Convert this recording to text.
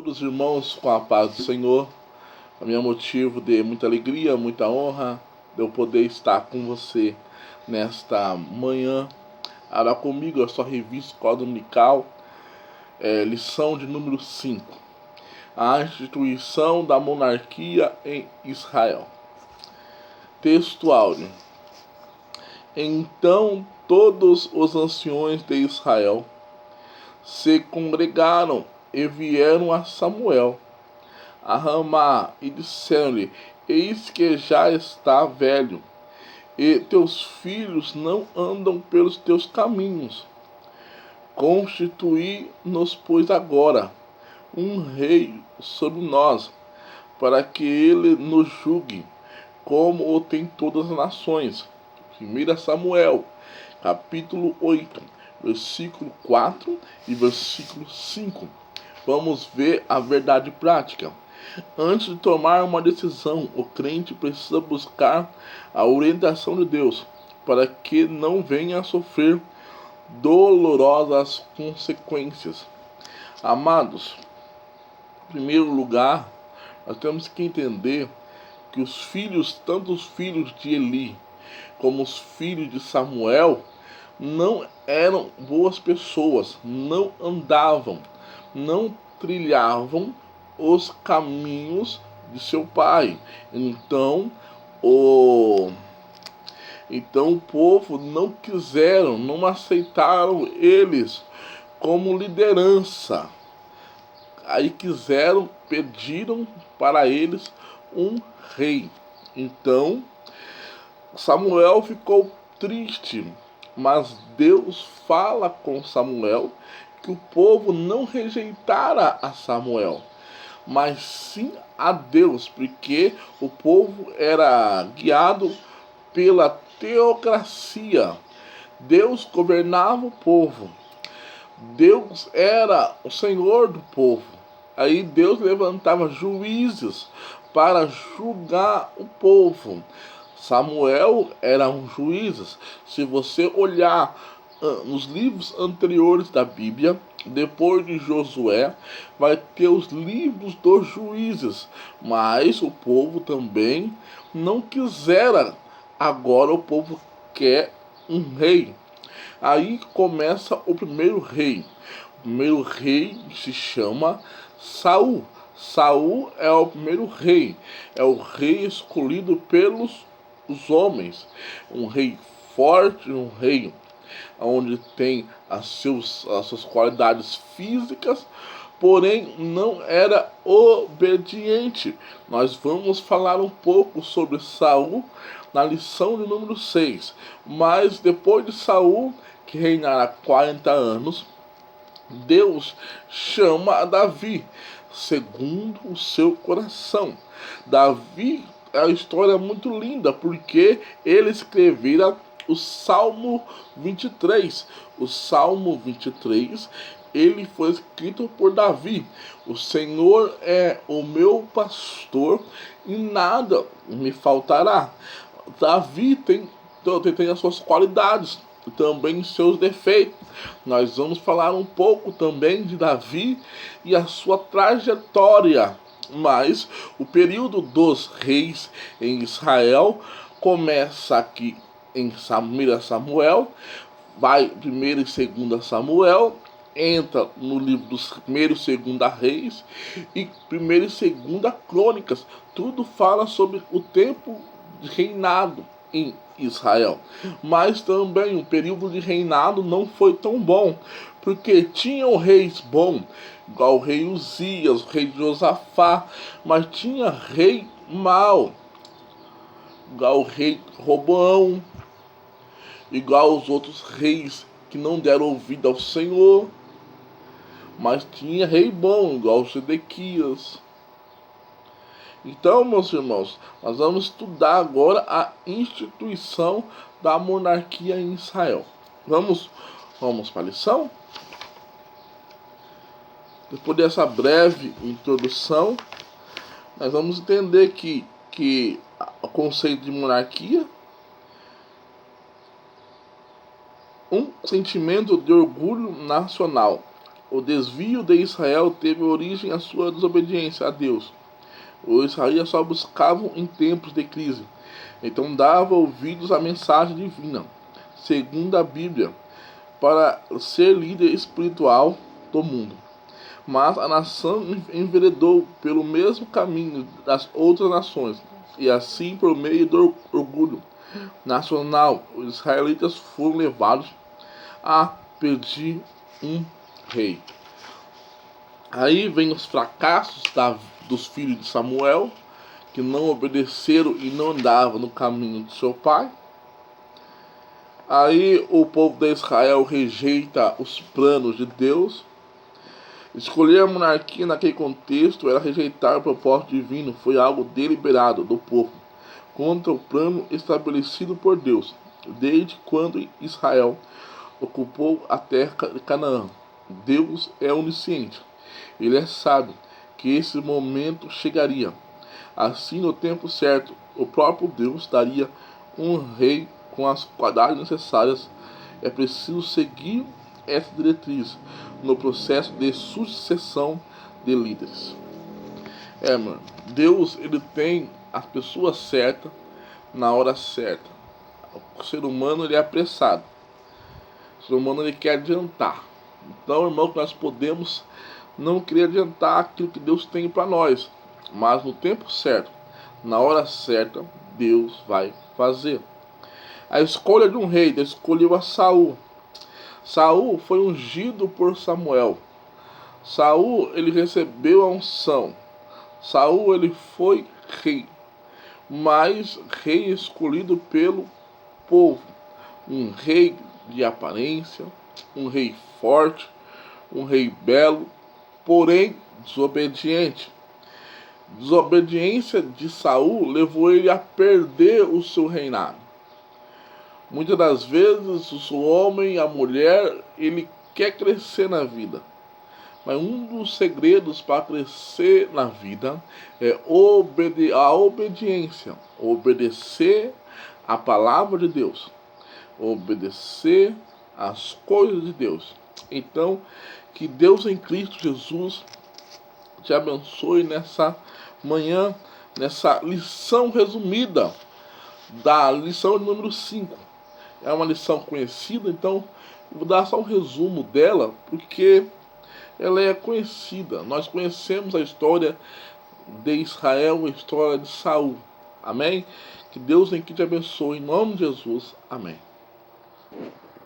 todos, irmãos, com a paz do Senhor. A minha motivo de muita alegria, muita honra de eu poder estar com você nesta manhã. Ará comigo a sua revista Escola Dominical, lição de número 5. A instituição da monarquia em Israel. Texto áudio. Então todos os anciões de Israel se congregaram e vieram a Samuel, a Ramá, e disseram-lhe: Eis que já está velho, e teus filhos não andam pelos teus caminhos. Constituí-nos, pois, agora um rei sobre nós, para que ele nos julgue, como o tem todas as nações. 1 Samuel, capítulo 8, versículo 4 e versículo 5. Vamos ver a verdade prática. Antes de tomar uma decisão, o crente precisa buscar a orientação de Deus, para que não venha a sofrer dolorosas consequências. Amados, em primeiro lugar, nós temos que entender que os filhos, tanto os filhos de Eli como os filhos de Samuel, não eram boas pessoas, não andavam, não trilhavam os caminhos de seu pai. Então o povo não quiseram, não aceitaram eles como liderança. Aí pediram para eles um rei. Então Samuel ficou triste, mas Deus fala com Samuel que o povo não rejeitara a Samuel, mas sim a Deus, porque o povo era guiado pela teocracia. Deus governava o povo, Deus era o Senhor do povo. Aí Deus levantava juízes para julgar o povo. Samuel era um juiz. Se você olhar nos livros anteriores da Bíblia, depois de Josué, vai ter os livros dos juízes. Mas o povo também não quisera. Agora o povo quer um rei. Aí começa o primeiro rei. O primeiro rei se chama Saul. Saul é o primeiro rei. É o rei escolhido pelos os homens, um rei forte, um rei onde tem as suas qualidades físicas, porém não era obediente. Nós vamos falar um pouco sobre Saul na lição de número 6. Mas depois de Saul, que reinará 40 anos, Deus chama a Davi, segundo o seu coração. Davi é uma história muito linda, porque ele escrevera o Salmo 23. O Salmo 23, ele foi escrito por Davi. O Senhor é o meu pastor e nada me faltará. Davi tem as suas qualidades e também seus defeitos. Nós vamos falar um pouco também de Davi e a sua trajetória. Mas o período dos reis em Israel começa aqui em 1 Samuel, vai 1 e 2 Samuel, entra no livro dos 1 e 2 Reis e 1 e 2 Crônicas. Tudo fala sobre o tempo de reinado em Israel. Mas também o período de reinado não foi tão bom, porque tinham reis bons, igual o rei Uzias, o rei Josafá, mas tinha rei mau, igual o rei Roboão, igual os outros reis que não deram ouvido ao Senhor. Mas tinha rei bom, igual o Sedequias. Então, meus irmãos, nós vamos estudar agora a instituição da monarquia em Israel. Vamos para a lição? Depois dessa breve introdução, nós vamos entender que o conceito de monarquia, um sentimento de orgulho nacional. O desvio de Israel teve origem à sua desobediência a Deus. Os israelitas só buscavam em tempos de crise, então dava ouvidos à mensagem divina, segundo a Bíblia, para ser líder espiritual do mundo. Mas a nação enveredou pelo mesmo caminho das outras nações, e assim, por meio do orgulho nacional, os israelitas foram levados a pedir um rei. Aí vem os fracassos dos filhos de Samuel, que não obedeceram e não andavam no caminho de seu pai. Aí o povo de Israel rejeita os planos de Deus. Escolher a monarquia naquele contexto era rejeitar o propósito divino, foi algo deliberado do povo, contra o plano estabelecido por Deus, desde quando Israel ocupou a terra de Canaã. Deus é onisciente, ele é sábio, que esse momento chegaria. Assim, no tempo certo, o próprio Deus daria um rei com as qualidades necessárias. É preciso seguir essa diretriz no processo de sucessão de líderes. Mano, Deus, ele tem as pessoas certas na hora certa. O ser humano, ele é apressado. O ser humano, ele quer adiantar. Então, irmão, nós podemos não querer adiantar aquilo que Deus tem para nós, mas no tempo certo, na hora certa, Deus vai fazer. A escolha de um rei, Deus escolheu a Saul. Saul foi ungido por Samuel. Saul, ele recebeu a unção. Saul, ele foi rei, mas rei escolhido pelo povo. Um rei de aparência, um rei forte, um rei belo, porém desobediente. Desobediência de Saul levou ele a perder o seu reinado. Muitas das vezes o homem, a mulher, ele quer crescer na vida. Mas um dos segredos para crescer na vida é a obediência. Obedecer a palavra de Deus. Obedecer as coisas de Deus. Então, que Deus em Cristo Jesus te abençoe nessa manhã, nessa lição resumida da lição número 5. É uma lição conhecida, então eu vou dar só um resumo dela, porque ela é conhecida. Nós conhecemos a história de Israel, a história de Saul. Amém? Que Deus em que te abençoe, em nome de Jesus. Amém.